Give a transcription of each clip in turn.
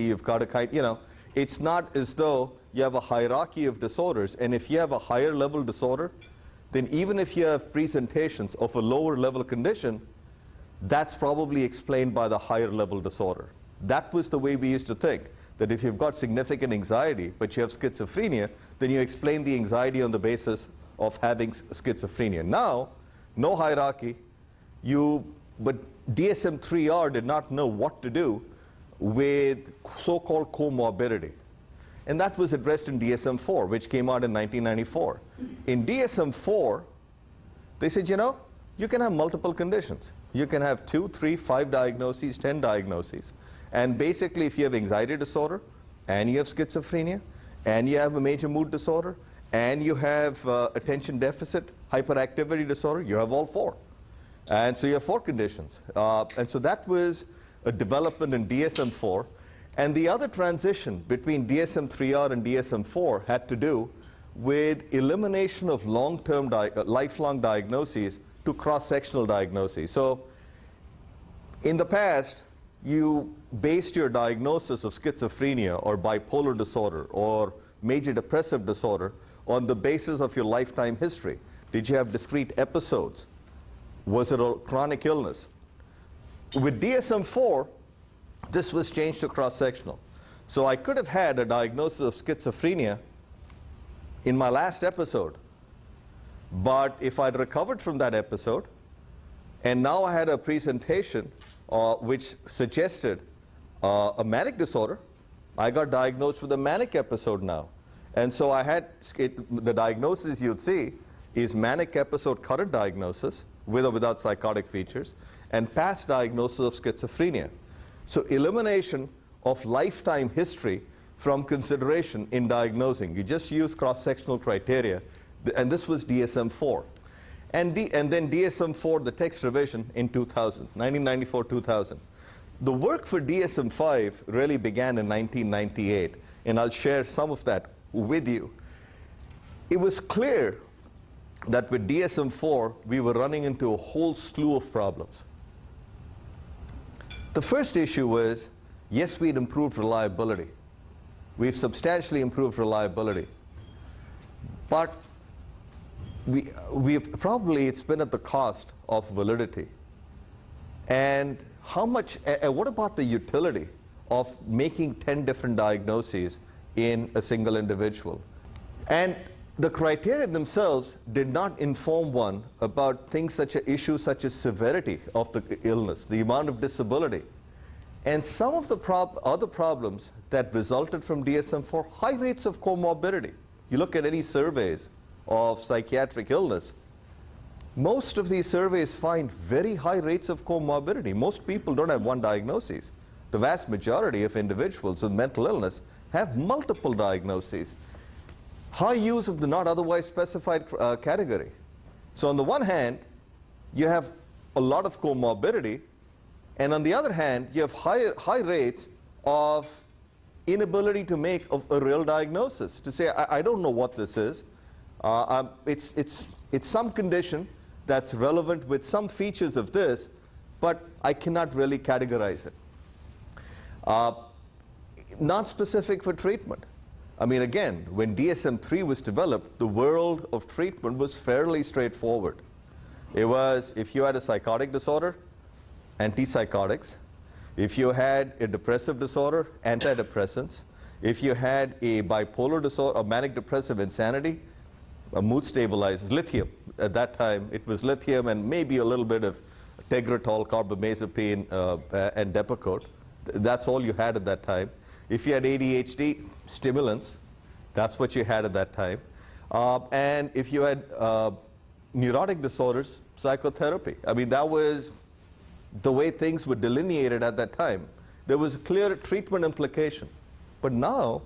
you've got a it's not as though you have a hierarchy of disorders, and if you have a higher level disorder, then even if you have presentations of a lower level condition, that's probably explained by the higher level disorder. That was the way we used to think, that if you've got significant anxiety, but you have schizophrenia, then you explain the anxiety on the basis of having schizophrenia. Now, no hierarchy, but DSM-3R did not know what to do with so-called comorbidity. And that was addressed in DSM-4, which came out in 1994. In DSM-4, they said, you can have multiple conditions. You can have 2, 3, 5 diagnoses, 10 diagnoses. And basically, if you have anxiety disorder, and you have schizophrenia, and you have a major mood disorder, and you have attention deficit hyperactivity disorder, you have all 4. And so you have 4 conditions. And so that was a development in DSM-4. And the other transition between DSM-3R and DSM-4 had to do with elimination of long-term, lifelong diagnoses to cross-sectional diagnoses. So in the past, you based your diagnosis of schizophrenia or bipolar disorder or major depressive disorder on the basis of your lifetime history. Did you have discrete episodes? Was it a chronic illness? With DSM-4, this was changed to cross-sectional. So I could have had a diagnosis of schizophrenia in my last episode, but if I'd recovered from that episode, and now I had a presentation which suggested a manic disorder, I got diagnosed with a manic episode now. And so I had, the diagnosis you'd see is manic episode current diagnosis, with or without psychotic features, and past diagnosis of schizophrenia. So elimination of lifetime history from consideration in diagnosing. You just use cross-sectional criteria, and this was DSM-4. And then DSM-4, the text revision in 2000, 1994-2000. The work for DSM-5 really began in 1998, and I'll share some of that with you. It was clear that with DSM-4, we were running into a whole slew of problems. The first issue was, yes, we'd improved reliability. We've substantially improved reliability. But it's been at the cost of validity. And what about the utility of making 10 different diagnoses in a single individual? And the criteria themselves did not inform one about issues such as severity of the illness, the amount of disability. And some of the other problems that resulted from DSM-4, high rates of comorbidity. You look at any surveys of psychiatric illness, most of these surveys find very high rates of comorbidity. Most people don't have one diagnosis. The vast majority of individuals with mental illness have multiple diagnoses. High use of the not otherwise specified category. So on the one hand, you have a lot of comorbidity, and on the other hand, you have high rates of inability to make a real diagnosis, to say, I don't know what this is. It's some condition that's relevant with some features of this, but I cannot really categorize it. Not specific for treatment. I mean, again, when DSM-3 was developed, the world of treatment was fairly straightforward. It was, if you had a psychotic disorder, antipsychotics. If you had a depressive disorder, antidepressants. If you had a bipolar disorder, a manic depressive insanity, mood stabilizers, lithium. At that time, it was lithium and maybe a little bit of Tegretol, carbamazepine, and Depakote. That's all you had at that time. If you had ADHD, stimulants. That's what you had at that time. And if you had neurotic disorders, psychotherapy. I mean, that was the way things were delineated at that time. There was a clear treatment implication. But now,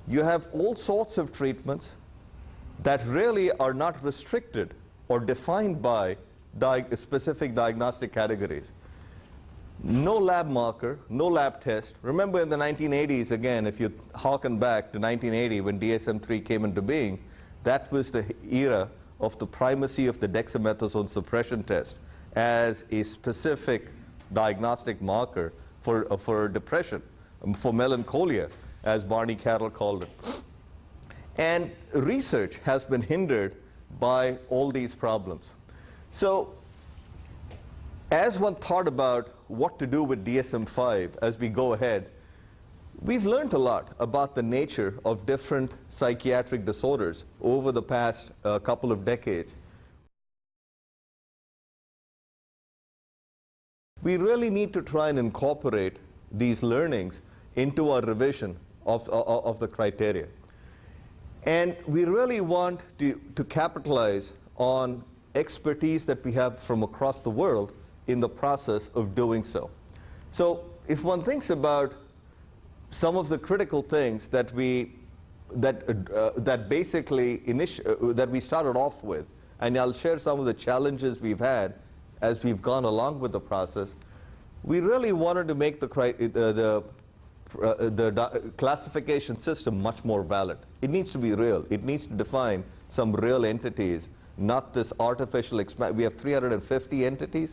you have all sorts of treatments that really are not restricted or defined by specific diagnostic categories. No lab marker, no lab test. Remember in the 1980s, again, if you harken back to 1980 when DSM-3 came into being, that was the era of the primacy of the dexamethasone suppression test as a specific diagnostic marker for depression. for melancholia, as Barney Carroll called it. And research has been hindered by all these problems. So as one thought about what to do with DSM-5 as we go ahead, we've learned a lot about the nature of different psychiatric disorders over the past couple of decades. We really need to try and incorporate these learnings into our revision of the criteria. And we really want to capitalize on expertise that we have from across the world in the process of doing so. So if one thinks about some of the critical things that we started off with, and I'll share some of the challenges we've had as we've gone along with the process, we really wanted to make the classification system much more valid. It needs to be real. It needs to define some real entities, not this artificial we have 350 entities.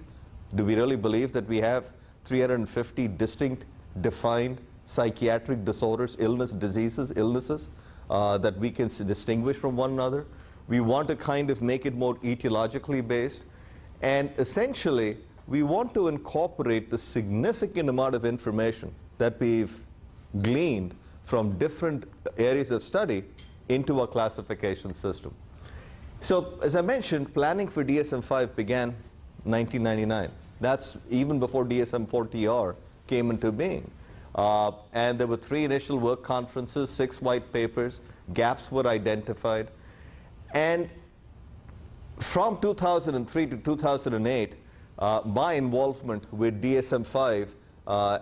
Do we really believe that we have 350 distinct, defined psychiatric disorders, diseases, illnesses that we can distinguish from one another? We want to kind of make it more etiologically based. And essentially, we want to incorporate the significant amount of information that we've gleaned from different areas of study into our classification system. So, as I mentioned, planning for DSM-5 began in 1999. That's even before DSM-4TR came into being. And there were 3 initial work conferences, 6 white papers, gaps were identified. And from 2003 to 2008, my involvement with DSM-5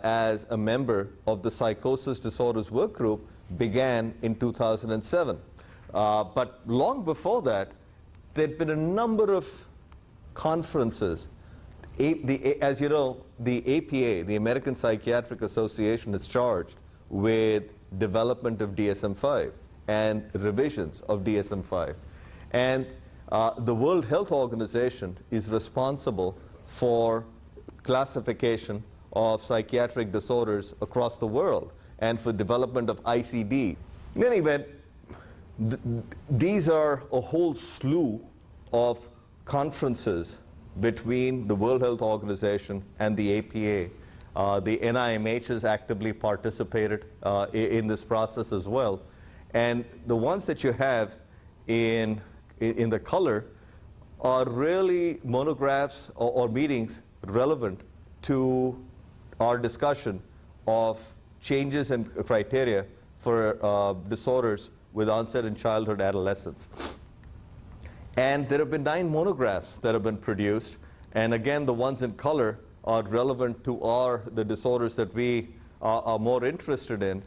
as a member of the Psychosis Disorders Work Group began in 2007. But long before that, there'd been a number of conferences. As you know, the APA, the American Psychiatric Association, is charged with development of DSM-5 and revisions of DSM-5. And the World Health Organization is responsible for classification of psychiatric disorders across the world and for development of ICD. In any event, these are a whole slew of conferences between the World Health Organization and the APA. The NIMH has actively participated in this process as well. And the ones that you have in the color are really monographs or meetings relevant to our discussion of changes in criteria for disorders with onset in childhood, adolescence. And there have been 9 monographs that have been produced, and again, the ones in color are relevant to the disorders that we are more interested in,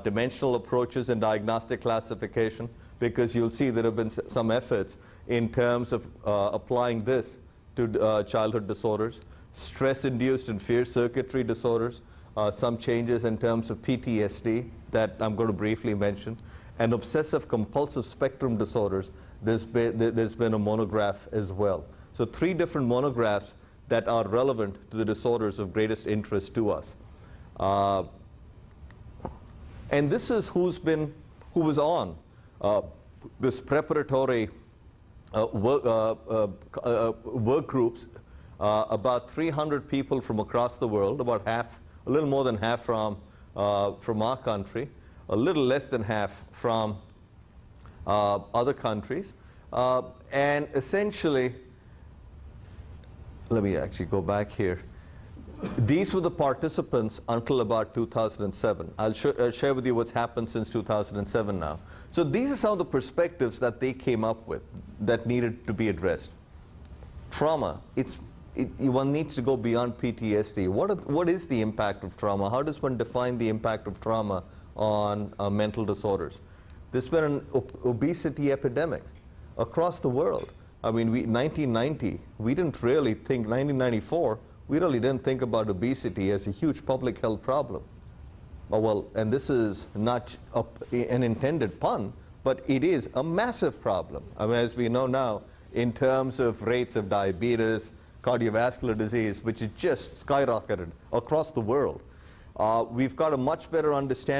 dimensional approaches and diagnostic classification, because you'll see there have been some efforts in terms of applying this to childhood disorders, stress-induced and fear circuitry disorders, some changes in terms of PTSD that I'm going to briefly mention, and obsessive-compulsive spectrum disorders. There's been a monograph as well. So 3 different monographs that are relevant to the disorders of greatest interest to us. And this is who was on this preparatory work groups, about 300 people from across the world, about half, a little more than half from our country, a little less than half from other countries, and essentially, let me actually go back here. These were the participants until about 2007. I'll share with you what's happened since 2007 now. So these are some of the perspectives that they came up with that needed to be addressed. Trauma, one needs to go beyond PTSD. What is the impact of trauma? How does one define the impact of trauma on mental disorders? There's been an obesity epidemic across the world. I mean, 1990, we didn't really think, 1994, we really didn't think about obesity as a huge public health problem. Well, and this is not an intended pun, but it is a massive problem. I mean, as we know now, in terms of rates of diabetes, cardiovascular disease, which is just skyrocketed across the world. We've got a much better understanding